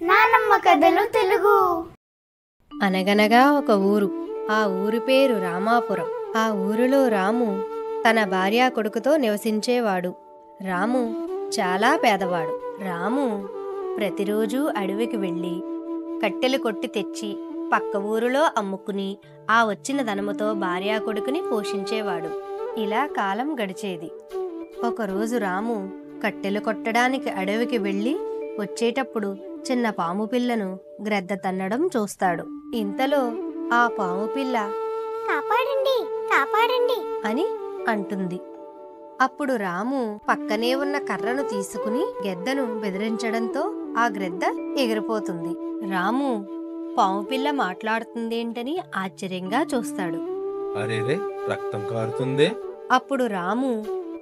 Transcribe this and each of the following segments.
నానమ్మ కథలు తెలుగు. అనగనగా ఒక ఊరు. ఆ ఊరి పేరు రామాపురం. ఆ ఊరిలో రాము తన భార్యా కొడుకుతో నివసించేవాడు. రాము చాలా పేదవాడు. రాము ప్రతిరోజూ అడవికి వెళ్ళి కట్టెలు కొట్టి తెచ్చి పక్క ఊరిలో అమ్ముకుని ఆ వచ్చిన ధనముతో భార్యా కొడుకుని పోషించేవాడు. ఇలా కాలం గడిచేది. ఒకరోజు రాము కట్టెలు కొట్టడానికి అడవికి వెళ్ళి వచ్చేటప్పుడు చిన్న పాము పిల్లను గ్రద్ద తన్నడం చూస్తాడు. ఇంతలో ఆ పాము పిల్ల కాపాడండి, కాపాడండి అని అంటుంది. అప్పుడు రాము పక్కనే ఉన్న కర్రను తీసుకుని గెద్దను బెదిరించడంతో ఆ గ్రద్ద ఎగిరిపోతుంది. రాము పాము పిల్ల మాట్లాడుతుందేంటని ఆశ్చర్యంగా చూస్తాడు. అరేరే, రక్తం కారుతుందే. అప్పుడు రాము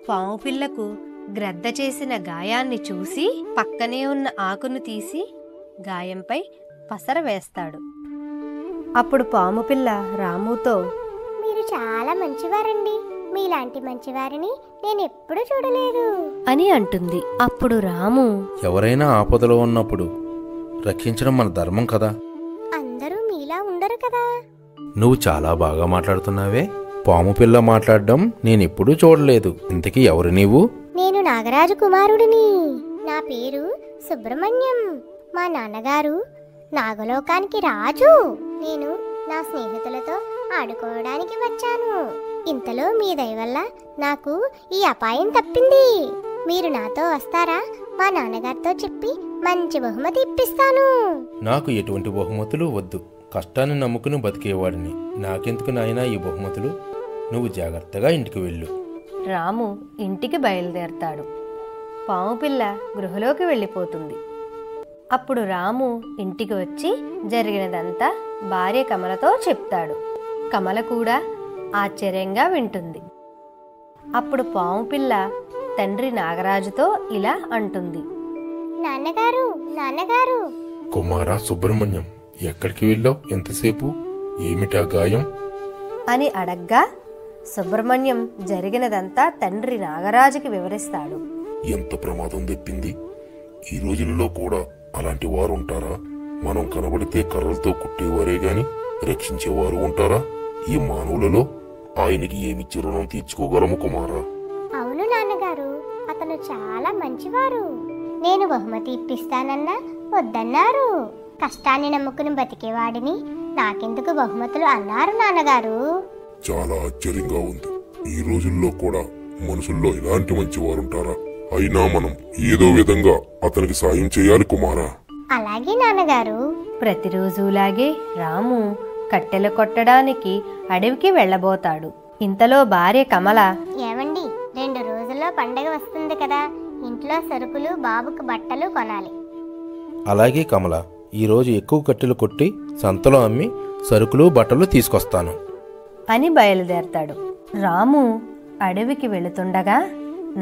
పాము పిల్లకు గ్రద్ద చేసిన గాయాన్ని చూసి పక్కనే ఉన్న ఆకును తీసి గాయంపై పసర వేస్తాడు. అప్పుడు పాము పిల్ల రాముతో, మీరు చాలా మంచివారండి. మీలాంటి మంచివారిని నేను ఎప్పుడూ చూడలేదు అని అంటుంది. అప్పుడు రాము, ఎవరైనా ఆపదలో ఉన్నప్పుడు రక్షించడం మన ధర్మం కదా. అందరూ మీలా ఉండరు కదా. నువ్వు చాలా బాగా మాట్లాడుతున్నావే. పాము పిల్ల మాట్లాడడం నేనెప్పుడూ చూడలేదు. ఇంతకీ ఎవరు నీవు? నేను నాగరాజు కుమారుడిని. నా పేరు సుబ్రహ్మణ్యం. మా నాన్నగారు నాగలోకానికి రాజు. నేను నా స్నేహితులతో ఆడుకోవడానికి వచ్చాను. ఇంతలో మీ దయ వల్ల నాకు ఈ అపాయం తప్పింది. మీరు నాతో వస్తారా? మా నాన్నగారితో చెప్పి మంచి బహుమతి ఇప్పిస్తాను. నాకు ఎటువంటి బహుమతులు వద్దు. కష్టాన్ని నమ్ముకుని బతికేవాడిని. నాకెందుకు నాయనా ఈ బహుమతులు? నువ్వు జాగ్రత్తగా ఇంటికి వెళ్ళు. రాము ఇంటికి బయలుదేరతాడు. పాము పిల్ల గృహలోకి వెళ్ళిపోతుంది. అప్పుడు రాము ఇంటికి వచ్చి జరిగినదంతా భార్య కమలతో చెప్తాడు. కమల కూడా ఆశ్చర్యంగా వింటుంది. అప్పుడు పాము పిల్ల తండ్రి నాగరాజుతో ఇలా అంటుంది. నాన్నగారు, నాన్నగారు, కుమారా సుబ్రహ్మణ్యం, ఎక్కడికి వెళ్ళావు ఎంతసేపు? ఏమిటా గాయం? అని అడగ్గా సుబ్రహ్మణ్యం జరిగినదంతా తండ్రి నాగరాజుకి వివరిస్తాడు. ఎంత ప్రమాదం తెప్పింది! ఈ రోజుల్లో కూడా అలాంటి వారు ఉంటారా? మనం కనబడితే కర్రలతో కుట్టేవారే గాని రక్షించేవారు ఉంటారా? ఈ మానవులలో ఆయనకి ఏమిచ్చి రుణం తీర్చుకోగలము కుమారా? అవును నాన్నగారు, అతను చాలా మంచివారు. నేను బహుమతి ఇప్పిస్తానన్నా వద్దన్నారు. కష్టాన్ని నమ్ముకుని బతికేవాడిని నాకెందుకు బహుమతులు అన్నారు నాన్నగారు. చాలా ఆశ్చర్యంగా ఉంది. ఈ రోజుల్లో కూడా మనుషుల్లో ఇలాంటి మంచి వారు ఉంటారా? అయినా మనం ఏదో విధంగా అతనికి సాయం చేయాలి కుమారా. అలాగే నాన్నగారు. ప్రతిరోజులాగే రాము కట్టెలు కొట్టడానికి అడవికి వెళ్ళబోతాడు. ఇంతలో భార్య కమల, ఏమండి, 2 రోజుల్లో పండగ వస్తుంది కదా, ఇంట్లో సరుకులు, బాబుకు బట్టలు కొనాలి. అలాగే కమల, ఈరోజు ఎక్కువ కట్టెలు కొట్టి సంతలో అమ్మి సరుకులు బట్టలు తీసుకొస్తాను అని బయలుదేరతాడు. రాము అడవికి వెళుతుండగా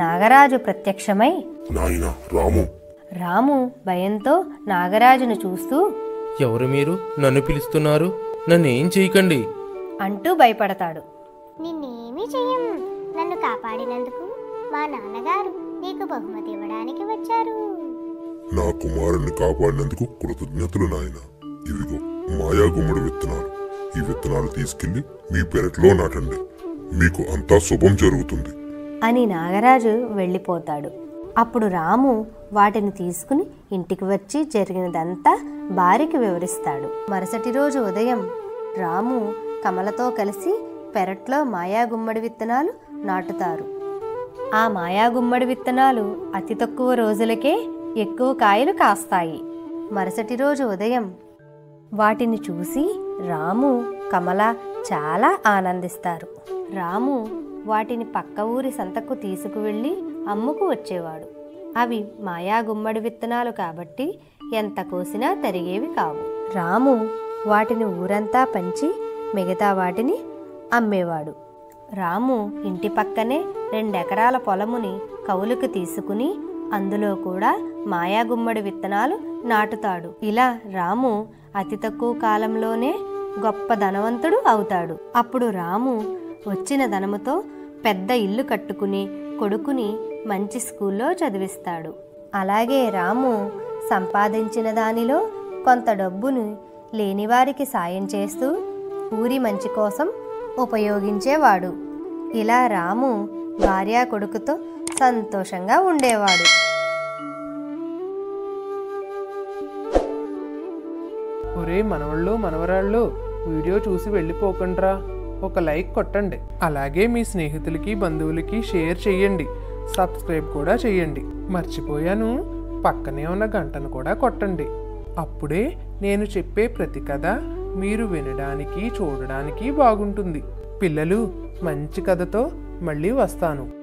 నాగరాజు ప్రత్యక్షమై, నాయనా రాము. రాము భయంతో నాగరాజును చూస్తూ, ఎవరు మీరు? నన్ను పిలుస్తున్నారు? నన్నేం చేయకండి అంటూ భయపడతాడు. నిన్నేమీ చెయ్యం. నన్ను కాపాడినందుకు మా నాన్నగారు నీకు బహుమతి ఇవ్వడానికి వచ్చారు. నా కుమారుణ్ణి కాపాడినందుకు కృతజ్ఞతలు నాయన. ఇవిగో మాయాగుమ్మడి విత్తనాలు. ఈ విత్తనాలు తీసుకెళ్లి మీ పెరట్లో నాటండి. మీకు అంతా శుభం జరుగుతుంది అని నాగరాజు వెళ్ళిపోతాడు. అప్పుడు రాము వాటిని తీసుకుని ఇంటికి వచ్చి జరిగినదంతా భార్యకి వివరిస్తాడు. మరుసటి రోజు ఉదయం రాము కమలతో కలిసి పెరట్లో మాయాగుమ్మడి విత్తనాలు నాటుతారు. ఆ మాయాగుమ్మడి విత్తనాలు అతి తక్కువ రోజులకే ఎక్కువ కాయలు కాస్తాయి. మరుసటి రోజు ఉదయం వాటిని చూసి రాము, కమల చాలా ఆనందిస్తారు. రాము వాటిని పక్క ఊరి సంతకు తీసుకువెళ్ళి అమ్ముకు వచ్చేవాడు. అవి మాయాగుమ్మడి విత్తనాలు కాబట్టి ఎంత కోసినా తరిగేవి కావు. రాము వాటిని ఊరంతా పంచి మిగతా వాటిని అమ్మేవాడు. రాము ఇంటి పక్కనే 2 ఎకరాల పొలముని కౌలుకు తీసుకుని అందులో కూడా మాయాగుమ్మడి విత్తనాలు నాటుతాడు. ఇలా రాము అతి తక్కువ కాలంలోనే గొప్ప ధనవంతుడు అవుతాడు. అప్పుడు రాము వచ్చిన ధనముతో పెద్ద ఇల్లు కట్టుకుని కొడుకుని మంచి స్కూల్లో చదివిస్తాడు. అలాగే రాము సంపాదించిన దానిలో కొంత డబ్బును లేనివారికి సాయం చేస్తూ ఊరి మంచి కోసం ఉపయోగించేవాడు. ఇలా రాము భార్యా కొడుకుతో సంతోషంగా ఉండేవాడు. ఒరే మనవళ్ళు మనవరాళ్ళు, వీడియో చూసి వెళ్ళిపోకండ్రా, ఒక లైక్ కొట్టండి. అలాగే మీ స్నేహితులకి బంధువులకి షేర్ చెయ్యండి. సబ్స్క్రైబ్ కూడా చెయ్యండి. మర్చిపోయాను, పక్కనే ఉన్న గంటను కూడా కొట్టండి. అప్పుడే నేను చెప్పే ప్రతి కథ మీరు వినడానికి చూడడానికి బాగుంటుంది. పిల్లలు, మంచి కథతో మళ్ళీ వస్తాను.